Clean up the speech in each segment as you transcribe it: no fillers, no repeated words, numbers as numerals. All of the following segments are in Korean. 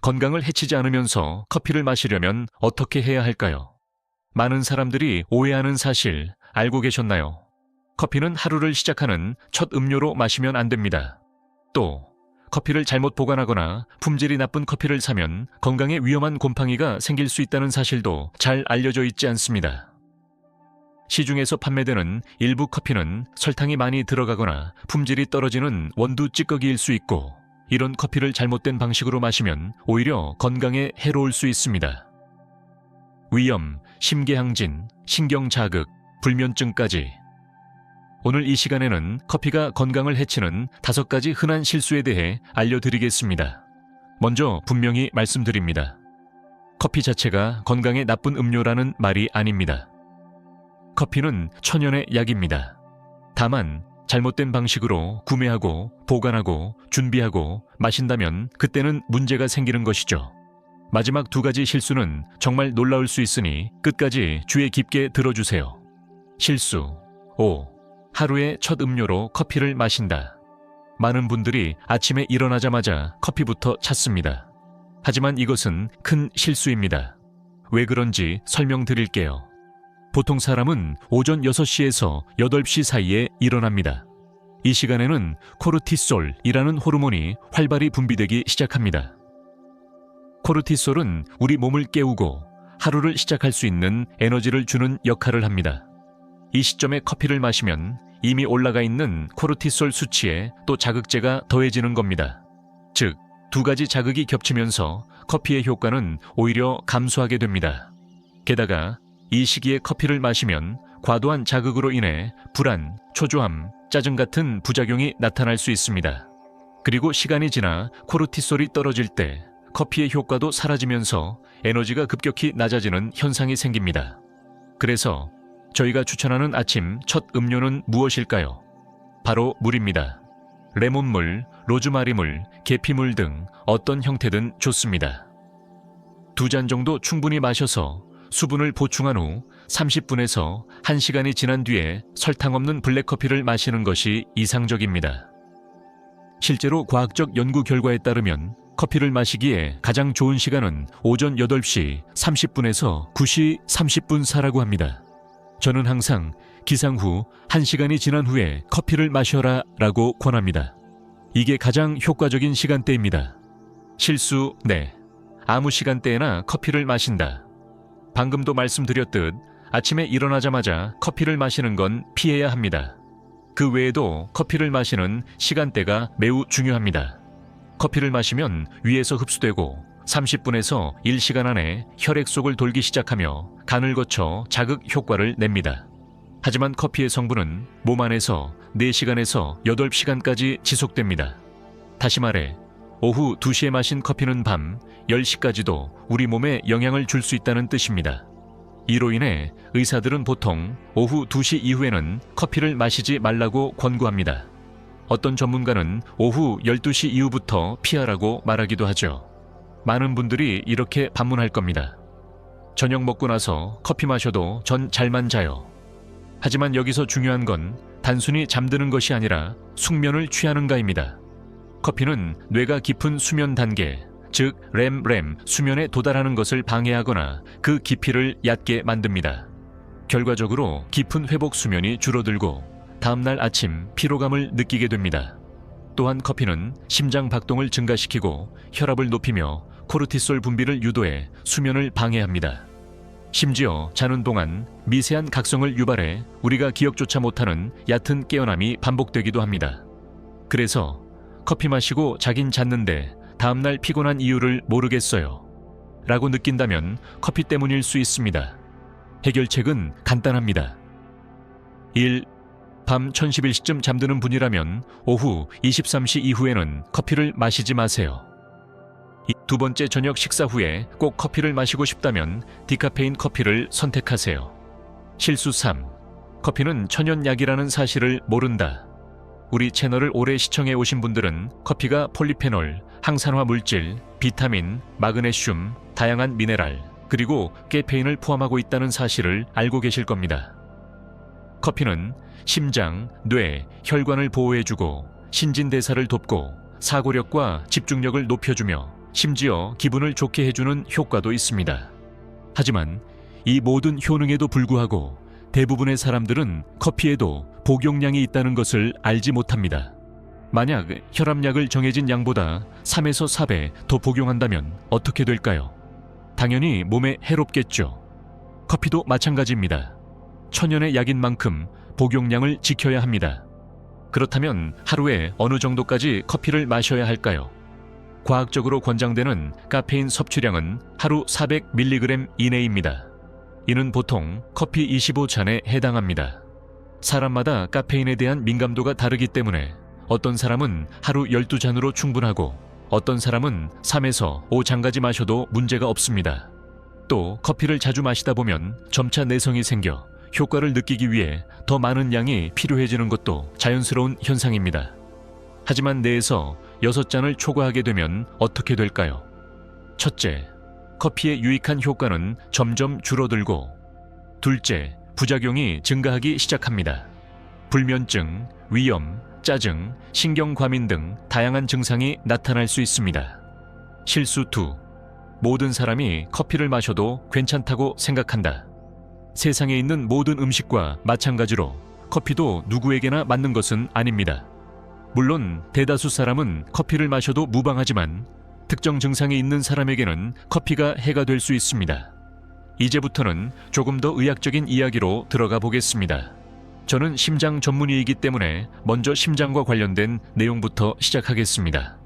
건강을 해치지 않으면서 커피를 마시려면 어떻게 해야 할까요? 많은 사람들이 오해하는 사실 알고 계셨나요? 커피는 하루를 시작하는 첫 음료로 마시면 안 됩니다. 또 커피를 잘못 보관하거나 품질이 나쁜 커피를 사면 건강에 위험한 곰팡이가 생길 수 있다는 사실도 잘 알려져 있지 않습니다. 시중에서 판매되는 일부 커피는 설탕이 많이 들어가거나 품질이 떨어지는 원두 찌꺼기일 수 있고, 이런 커피를 잘못된 방식으로 마시면 오히려 건강에 해로울 수 있습니다. 위염, 심계항진, 신경자극, 불면증까지. 오늘 이 시간에는 커피가 건강을 해치는 5가지 흔한 실수에 대해 알려드리겠습니다. 먼저 분명히 말씀드립니다. 커피 자체가 건강에 나쁜 음료라는 말이 아닙니다. 커피는 천연의 약입니다. 다만 잘못된 방식으로 구매하고 보관하고 준비하고 마신다면 그때는 문제가 생기는 것이죠. 마지막 2가지 실수는 정말 놀라울 수 있으니 끝까지 주의 깊게 들어주세요. 실수 5. 하루의 첫 음료로 커피를 마신다. 많은 분들이 아침에 일어나자마자 커피부터 찾습니다. 하지만 이것은 큰 실수입니다. 왜 그런지 설명드릴게요. 보통 사람은 오전 6시에서 8시 사이에 일어납니다. 이 시간에는 코르티솔이라는 호르몬이 활발히 분비되기 시작합니다. 코르티솔은 우리 몸을 깨우고 하루를 시작할 수 있는 에너지를 주는 역할을 합니다. 이 시점에 커피를 마시면 이미 올라가 있는 코르티솔 수치에 또 자극제가 더해지는 겁니다. 즉, 2가지 자극이 겹치면서 커피의 효과는 오히려 감소하게 됩니다. 게다가 이 시기에 커피를 마시면 과도한 자극으로 인해 불안, 초조함, 짜증 같은 부작용이 나타날 수 있습니다. 그리고 시간이 지나 코르티솔이 떨어질 때 커피의 효과도 사라지면서 에너지가 급격히 낮아지는 현상이 생깁니다. 그래서 저희가 추천하는 아침 첫 음료는 무엇일까요? 바로 물입니다. 레몬물, 로즈마리물, 계피물 등 어떤 형태든 좋습니다. 2잔 정도 충분히 마셔서 수분을 보충한 후 30분에서 1시간이 지난 뒤에 설탕 없는 블랙커피를 마시는 것이 이상적입니다. 실제로 과학적 연구 결과에 따르면 커피를 마시기에 가장 좋은 시간은 오전 8시 30분에서 9시 30분 사라고 합니다. 저는 항상 기상 후 1시간이 지난 후에 커피를 마셔라 라고 권합니다. 이게 가장 효과적인 시간대입니다. 실수 4. 아무 시간대에나 커피를 마신다. 방금도 말씀드렸듯 아침에 일어나자마자 커피를 마시는 건 피해야 합니다. 그 외에도 커피를 마시는 시간대가 매우 중요합니다. 커피를 마시면 위에서 흡수되고 30분에서 1시간 안에 혈액 속을 돌기 시작하며 간을 거쳐 자극 효과를 냅니다. 하지만 커피의 성분은 몸 안에서 4시간에서 8시간까지 지속됩니다. 다시 말해 오후 2시에 마신 커피는 밤 10시까지도 우리 몸에 영향을 줄 수 있다는 뜻입니다. 이로 인해 의사들은 보통 오후 2시 이후에는 커피를 마시지 말라고 권고합니다. 어떤 전문가는 오후 12시 이후부터 피하라고 말하기도 하죠. 많은 분들이 이렇게 반문할 겁니다. 저녁 먹고 나서 커피 마셔도 전 잘만 자요. 하지만 여기서 중요한 건 단순히 잠드는 것이 아니라 숙면을 취하는가입니다. 커피는 뇌가 깊은 수면 단계, 즉 REM 수면에 도달하는 것을 방해하거나 그 깊이를 얕게 만듭니다. 결과적으로 깊은 회복 수면이 줄어들고 다음날 아침 피로감을 느끼게 됩니다. 또한 커피는 심장 박동을 증가시키고 혈압을 높이며 코르티솔 분비를 유도해 수면을 방해합니다. 심지어 자는 동안 미세한 각성을 유발해 우리가 기억조차 못하는 얕은 깨어남이 반복되기도 합니다. 그래서 커피 마시고 자긴 잤는데 다음날 피곤한 이유를 모르겠어요 라고 느낀다면 커피 때문일 수 있습니다. 해결책은 간단합니다. 1. 밤 1011시쯤 잠드는 분이라면 오후 23시 이후에는 커피를 마시지 마세요. 2. 번째 저녁 식사 후에 꼭 커피를 마시고 싶다면 디카페인 커피를 선택하세요. 실수 3. 커피는 천연약이라는 사실을 모른다. 우리 채널을 오래 시청해 오신 분들은 커피가 폴리페놀, 항산화 물질, 비타민, 마그네슘, 다양한 미네랄, 그리고 카페인을 포함하고 있다는 사실을 알고 계실 겁니다. 커피는 심장, 뇌, 혈관을 보호해주고 신진대사를 돕고 사고력과 집중력을 높여주며 심지어 기분을 좋게 해주는 효과도 있습니다. 하지만 이 모든 효능에도 불구하고 대부분의 사람들은 커피에도 복용량이 있다는 것을 알지 못합니다. 만약 혈압약을 정해진 양보다 3에서 4배 더 복용한다면 어떻게 될까요? 당연히 몸에 해롭겠죠. 커피도 마찬가지입니다. 천연의 약인 만큼 복용량을 지켜야 합니다. 그렇다면 하루에 어느 정도까지 커피를 마셔야 할까요? 과학적으로 권장되는 카페인 섭취량은 하루 400mg 이내입니다. 이는 보통 커피 25잔에 해당합니다. 사람마다 카페인에 대한 민감도가 다르기 때문에 어떤 사람은 하루 12잔으로 충분하고 어떤 사람은 3에서 5잔까지 마셔도 문제가 없습니다. 또 커피를 자주 마시다 보면 점차 내성이 생겨 효과를 느끼기 위해 더 많은 양이 필요해지는 것도 자연스러운 현상입니다. 하지만 뇌에서 6잔을 초과하게 되면 어떻게 될까요? 첫째, 커피의 유익한 효과는 점점 줄어들고, 둘째, 부작용이 증가하기 시작합니다. 불면증, 위염, 짜증, 신경과민 등 다양한 증상이 나타날 수 있습니다. 실수 2. 모든 사람이 커피를 마셔도 괜찮다고 생각한다. 세상에 있는 모든 음식과 마찬가지로 커피도 누구에게나 맞는 것은 아닙니다. 물론 대다수 사람은 커피를 마셔도 무방하지만 특정 증상이 있는 사람에게는 커피가 해가 될 수 있습니다. 이제부터는 조금 더 의학적인 이야기로 들어가 보겠습니다. 저는 심장 전문의이기 때문에 먼저 심장과 관련된 내용부터 시작하겠습니다.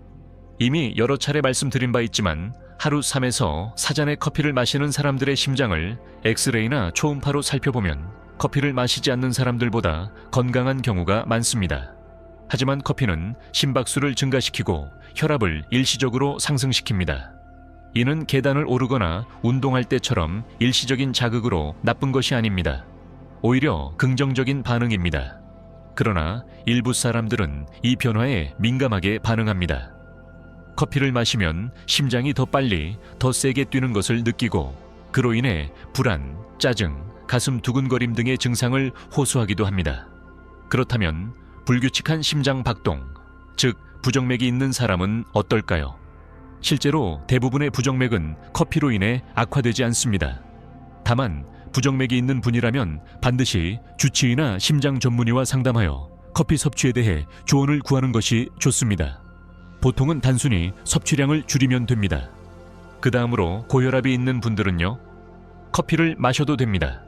이미 여러 차례 말씀드린 바 있지만 하루 3에서 4잔의 커피를 마시는 사람들의 심장을 엑스레이나 초음파로 살펴보면 커피를 마시지 않는 사람들보다 건강한 경우가 많습니다. 하지만 커피는 심박수를 증가시키고 혈압을 일시적으로 상승시킵니다. 이는 계단을 오르거나 운동할 때처럼 일시적인 자극으로 나쁜 것이 아닙니다. 오히려 긍정적인 반응입니다. 그러나 일부 사람들은 이 변화에 민감하게 반응합니다. 커피를 마시면 심장이 더 빨리, 더 세게 뛰는 것을 느끼고 그로 인해 불안, 짜증, 가슴 두근거림 등의 증상을 호소하기도 합니다. 그렇다면 불규칙한 심장 박동, 즉 부정맥이 있는 사람은 어떨까요? 실제로 대부분의 부정맥은 커피로 인해 악화되지 않습니다. 다만 부정맥이 있는 분이라면 반드시 주치의나 심장 전문의와 상담하여 커피 섭취에 대해 조언을 구하는 것이 좋습니다. 보통은 단순히 섭취량을 줄이면 됩니다. 그 다음으로 고혈압이 있는 분들은요, 커피를 마셔도 됩니다.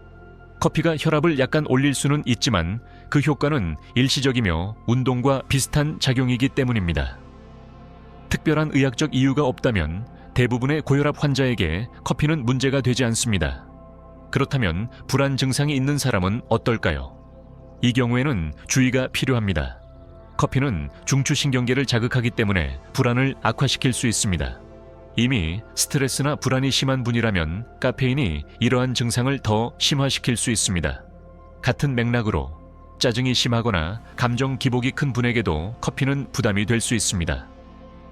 커피가 혈압을 약간 올릴 수는 있지만 그 효과는 일시적이며 운동과 비슷한 작용이기 때문입니다. 특별한 의학적 이유가 없다면 대부분의 고혈압 환자에게 커피는 문제가 되지 않습니다. 그렇다면 불안 증상이 있는 사람은 어떨까요? 이 경우에는 주의가 필요합니다. 커피는 중추신경계를 자극하기 때문에 불안을 악화시킬 수 있습니다. 이미 스트레스나 불안이 심한 분이라면 카페인이 이러한 증상을 더 심화시킬 수 있습니다. 같은 맥락으로 짜증이 심하거나 감정 기복이 큰 분에게도 커피는 부담이 될 수 있습니다.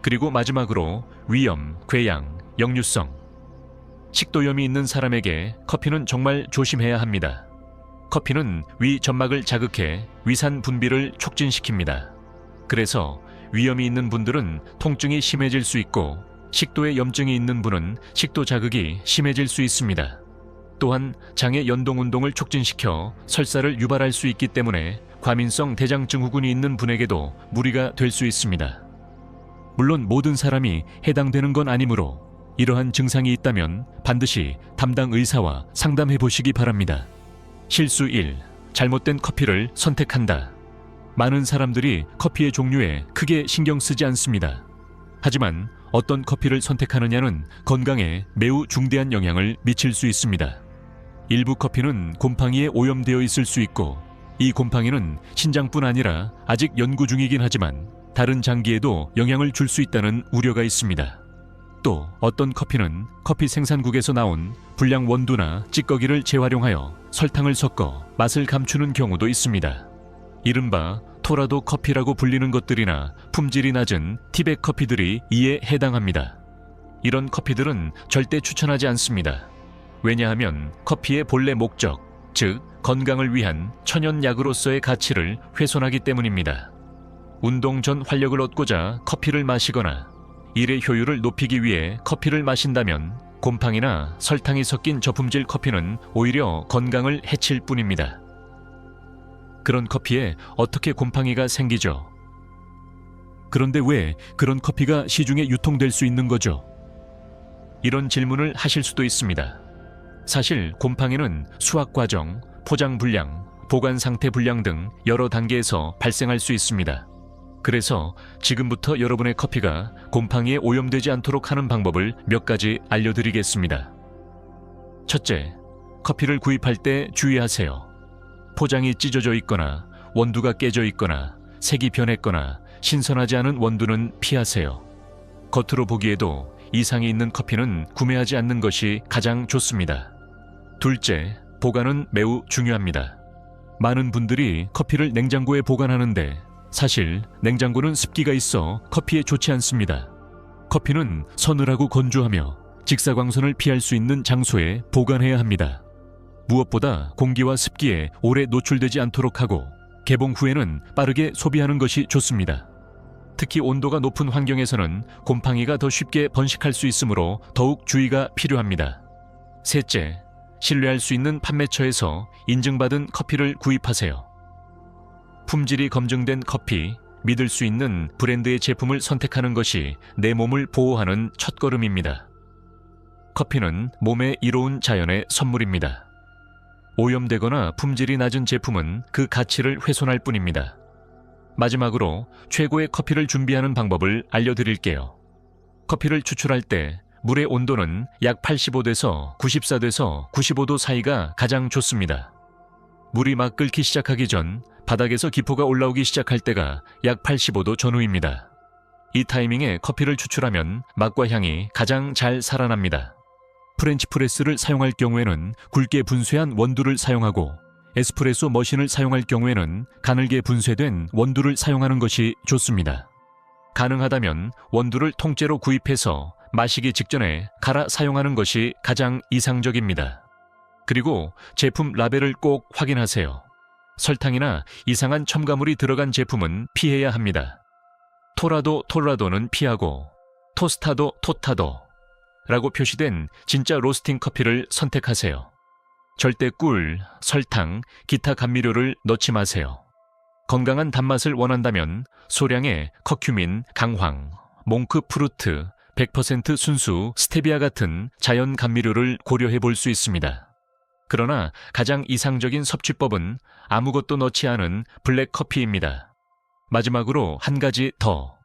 그리고 마지막으로 위염, 궤양, 역류성, 식도염이 있는 사람에게 커피는 정말 조심해야 합니다. 커피는 위 점막을 자극해 위산 분비를 촉진시킵니다. 그래서 위염이 있는 분들은 통증이 심해질 수 있고 식도에 염증이 있는 분은 식도 자극이 심해질 수 있습니다. 또한 장의 연동 운동을 촉진시켜 설사를 유발할 수 있기 때문에 과민성 대장증후군이 있는 분에게도 무리가 될 수 있습니다. 물론 모든 사람이 해당되는 건 아니므로 이러한 증상이 있다면 반드시 담당 의사와 상담해 보시기 바랍니다. 실수 1. 잘못된 커피를 선택한다. 많은 사람들이 커피의 종류에 크게 신경 쓰지 않습니다. 하지만 어떤 커피를 선택하느냐는 건강에 매우 중대한 영향을 미칠 수 있습니다. 일부 커피는 곰팡이에 오염되어 있을 수 있고 이 곰팡이는 신장뿐 아니라 아직 연구 중이긴 하지만 다른 장기에도 영향을 줄 수 있다는 우려가 있습니다. 또 어떤 커피는 커피 생산국에서 나온 불량 원두나 찌꺼기를 재활용하여 설탕을 섞어 맛을 감추는 경우도 있습니다. 이른바 토라도 커피라고 불리는 것들이나 품질이 낮은 티백 커피들이 이에 해당합니다. 이런 커피들은 절대 추천하지 않습니다. 왜냐하면 커피의 본래 목적, 즉 건강을 위한 천연약으로서의 가치를 훼손하기 때문입니다. 운동 전 활력을 얻고자 커피를 마시거나 일의 효율을 높이기 위해 커피를 마신다면 곰팡이나 설탕이 섞인 저품질 커피는 오히려 건강을 해칠 뿐입니다. 그런 커피에 어떻게 곰팡이가 생기죠? 그런데 왜 그런 커피가 시중에 유통될 수 있는 거죠? 이런 질문을 하실 수도 있습니다. 사실 곰팡이는 수확 과정, 포장 불량, 보관 상태 불량 등 여러 단계에서 발생할 수 있습니다. 그래서 지금부터 여러분의 커피가 곰팡이에 오염되지 않도록 하는 방법을 몇 가지 알려드리겠습니다. 첫째, 커피를 구입할 때 주의하세요. 포장이 찢어져 있거나 원두가 깨져 있거나 색이 변했거나 신선하지 않은 원두는 피하세요. 겉으로 보기에도 이상이 있는 커피는 구매하지 않는 것이 가장 좋습니다. 둘째, 보관은 매우 중요합니다. 많은 분들이 커피를 냉장고에 보관하는데 사실 냉장고는 습기가 있어 커피에 좋지 않습니다. 커피는 서늘하고 건조하며 직사광선을 피할 수 있는 장소에 보관해야 합니다. 무엇보다 공기와 습기에 오래 노출되지 않도록 하고 개봉 후에는 빠르게 소비하는 것이 좋습니다. 특히 온도가 높은 환경에서는 곰팡이가 더 쉽게 번식할 수 있으므로 더욱 주의가 필요합니다. 셋째, 신뢰할 수 있는 판매처에서 인증받은 커피를 구입하세요. 품질이 검증된 커피, 믿을 수 있는 브랜드의 제품을 선택하는 것이 내 몸을 보호하는 첫걸음입니다. 커피는 몸에 이로운 자연의 선물입니다. 오염되거나 품질이 낮은 제품은 그 가치를 훼손할 뿐입니다. 마지막으로 최고의 커피를 준비하는 방법을 알려드릴게요. 커피를 추출할 때 물의 온도는 약 85도에서 94도에서 95도 사이가 가장 좋습니다. 물이 막 끓기 시작하기 전 바닥에서 기포가 올라오기 시작할 때가 약 85도 전후입니다. 이 타이밍에 커피를 추출하면 맛과 향이 가장 잘 살아납니다. 프렌치 프레스를 사용할 경우에는 굵게 분쇄한 원두를 사용하고 에스프레소 머신을 사용할 경우에는 가늘게 분쇄된 원두를 사용하는 것이 좋습니다. 가능하다면 원두를 통째로 구입해서 마시기 직전에 갈아 사용하는 것이 가장 이상적입니다. 그리고 제품 라벨을 꼭 확인하세요. 설탕이나 이상한 첨가물이 들어간 제품은 피해야 합니다. 토라도는 피하고 토스타도 라고 표시된 진짜 로스팅 커피를 선택하세요. 절대 꿀, 설탕, 기타 감미료를 넣지 마세요. 건강한 단맛을 원한다면 소량의 커큐민, 강황, 몽크 프루트, 100% 순수, 스테비아 같은 자연 감미료를 고려해 볼 수 있습니다. 그러나 가장 이상적인 섭취법은 아무것도 넣지 않은 블랙 커피입니다. 마지막으로 한 가지 더.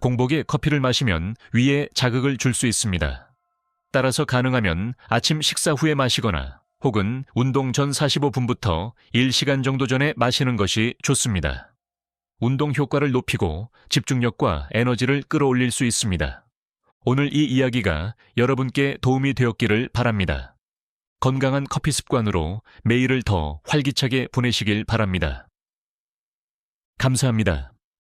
공복에 커피를 마시면 위에 자극을 줄 수 있습니다. 따라서 가능하면 아침 식사 후에 마시거나 혹은 운동 전 45분부터 1시간 정도 전에 마시는 것이 좋습니다. 운동 효과를 높이고 집중력과 에너지를 끌어올릴 수 있습니다. 오늘 이 이야기가 여러분께 도움이 되었기를 바랍니다. 건강한 커피 습관으로 매일을 더 활기차게 보내시길 바랍니다. 감사합니다.